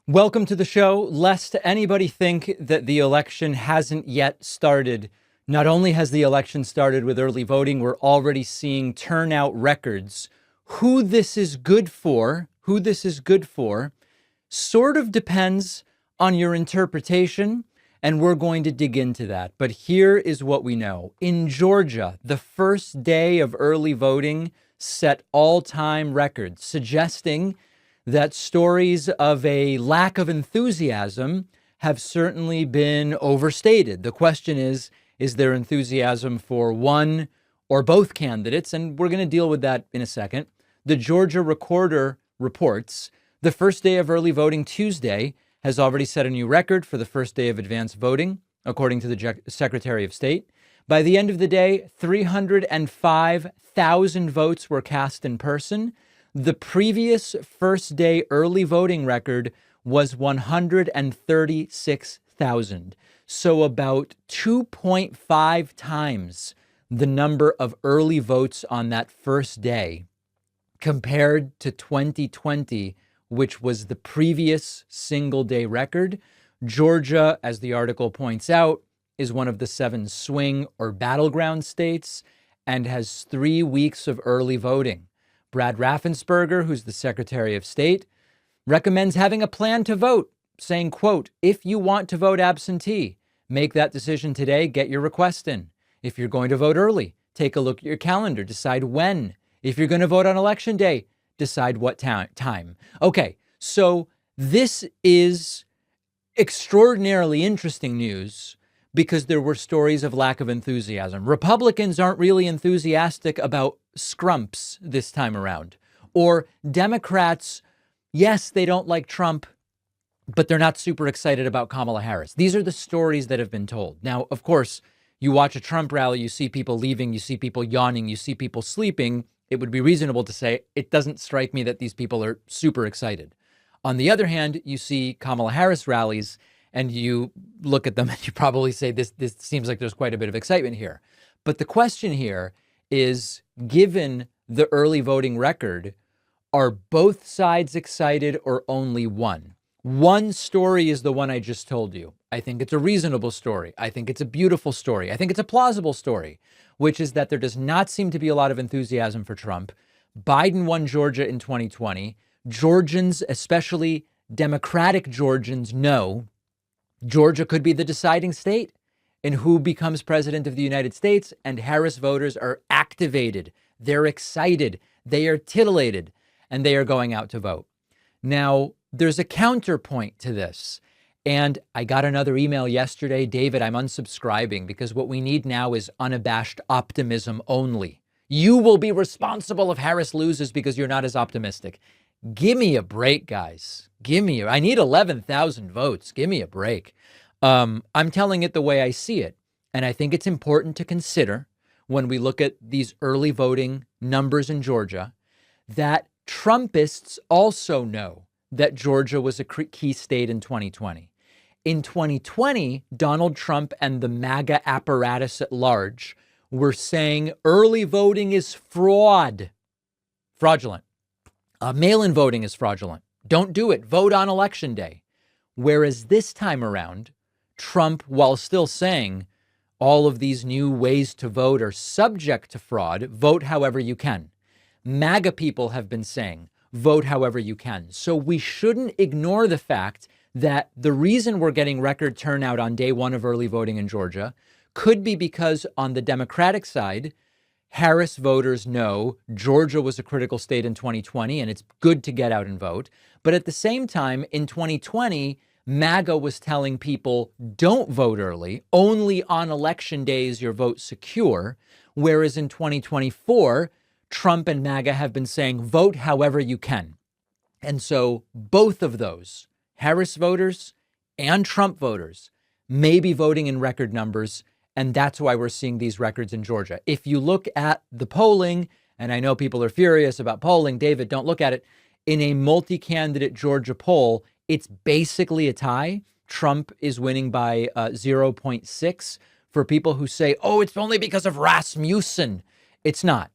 Welcome to the show. Lest anybody think that the election hasn't yet started, not only has the election started with early voting, we're already seeing turnout records. Who this is good for, sort of depends on your interpretation, and we're going to dig into that. But here is what we know. In Georgia, the first day of early voting set all-time records, suggesting that stories of a lack of enthusiasm have certainly been overstated. The question is there enthusiasm for one or both candidates? And we're going to deal with that in a second. The Georgia Recorder reports the first day of early voting, Tuesday, has already set a new record for the first day of advanced voting, according to the Secretary of State. By the end of the day, 305,000 votes were cast in person. The previous first day early voting record was 136,000. So about 2.5 times the number of early votes on that first day compared to 2020, which was the previous single day record. Georgia, as the article points out, is one of the 7 swing or battleground states and has 3 weeks of early voting. Brad Raffensperger, who's the Secretary of State, recommends having a plan to vote, saying, quote, if you want to vote absentee, make that decision today, get your request in. If you're going to vote early, take a look at your calendar, decide when. If you're going to vote on election day, decide what time. Okay, so this is extraordinarily interesting news because there were stories of lack of enthusiasm. Republicans aren't really enthusiastic about scrumps this time around. Or Democrats, yes, they don't like Trump, but they're not super excited about Kamala Harris. These are the stories that have been told. Now, of course, you watch a Trump rally, you see people leaving, you see people yawning, you see people sleeping. It would be reasonable to say it doesn't strike me that these people are super excited. On the other hand, you see Kamala Harris rallies and you look at them and you probably say this seems like there's quite a bit of excitement here. But the question here is, given the early voting record, are both sides excited or only one? One story is the one I just told you. I think it's a reasonable story. I think it's a beautiful story. I think it's a plausible story, which is that there does not seem to be a lot of enthusiasm for Trump. Biden won Georgia in 2020. Georgians, especially Democratic Georgians, know Georgia could be the deciding state in who becomes president of the United States, and Harris voters are activated. They're excited. They are titillated, and they are going out to vote. Now, there's a counterpoint to this. And I got another email yesterday, David, I'm unsubscribing because what we need now is unabashed optimism only. You will be responsible if Harris loses because you're not as optimistic. Give me a break, guys. I need 11,000 votes. Give me a break. I'm telling it the way I see it. And I think it's important to consider when we look at these early voting numbers in Georgia that Trumpists also know that Georgia was a key state in 2020. In 2020, Donald Trump and the MAGA apparatus at large were saying early voting is fraudulent. Mail-in voting is fraudulent. Don't do it. Vote on election day. Whereas this time around, Trump, while still saying all of these new ways to vote are subject to fraud, vote however you can. MAGA people have been saying, vote however you can. So we shouldn't ignore the fact that the reason we're getting record turnout on day one of early voting in Georgia could be because on the Democratic side, Harris voters know Georgia was a critical state in 2020 and it's good to get out and vote. But at the same time, in 2020, MAGA was telling people don't vote early, only on election day is your vote secure. Whereas in 2024, Trump and MAGA have been saying vote however you can. And so both of those, Harris voters and Trump voters, may be voting in record numbers. And that's why we're seeing these records in Georgia. If you look at the polling, and I know people are furious about polling, David, don't look at it. In a multi-candidate Georgia poll, it's basically a tie. Trump is winning by 0.6. For people who say, oh, it's only because of Rasmussen. It's not.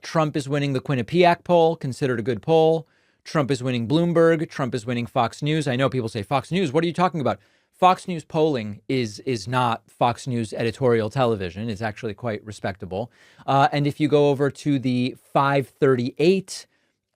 Trump is winning the Quinnipiac poll, considered a good poll. Trump is winning Bloomberg. Trump is winning Fox News. I know people say, Fox News, what are you talking about? Fox News polling is not Fox News editorial television. It's actually quite respectable. And if you go over to the 538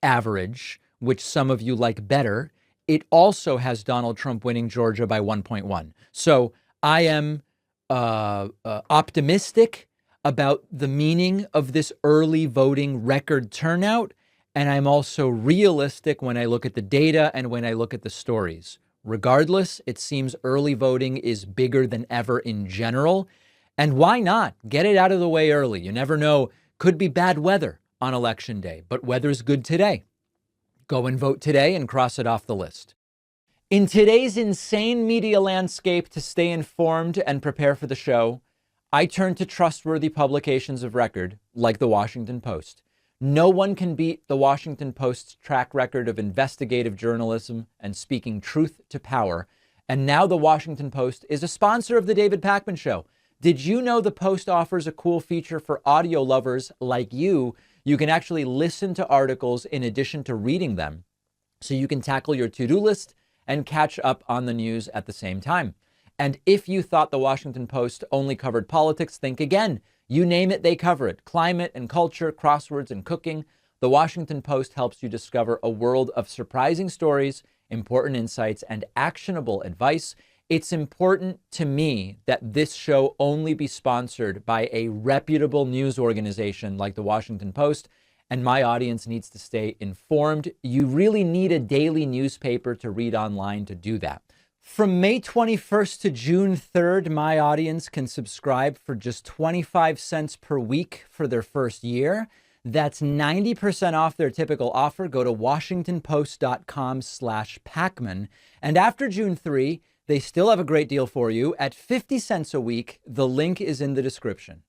average, which some of you like better, it also has Donald Trump winning Georgia by 1.1. So I am optimistic about the meaning of this early voting record turnout. And I'm also realistic when I look at the data and when I look at the stories. Regardless, it seems early voting is bigger than ever in general. And why not get it out of the way early? You never know. Could be bad weather on election day, but weather's good today. Go and vote today and cross it off the list. In today's insane media landscape, to stay informed and prepare for the show, I turn to trustworthy publications of record like the Washington Post. No one can beat the Washington Post's track record of investigative journalism and speaking truth to power. And now the Washington Post is a sponsor of the David Pakman Show. Did you know the Post offers a cool feature for audio lovers like you? You can actually listen to articles in addition to reading them, so you can tackle your to-do list and catch up on the news at the same time. And if you thought the Washington Post only covered politics, think again. You name it, they cover it. Climate and culture, crosswords and cooking. The Washington Post helps you discover a world of surprising stories, important insights, and actionable advice. It's important to me that this show only be sponsored by a reputable news organization like the Washington Post, and my audience needs to stay informed. You really need a daily newspaper to read online to do that. From May 21st to June 3rd, my audience can subscribe for just 25 cents per week for their first year. That's 90% off their typical offer. Go to washingtonpost.com/Pakman. And after June 3, they still have a great deal for you at 50 cents a week. The link is in the description.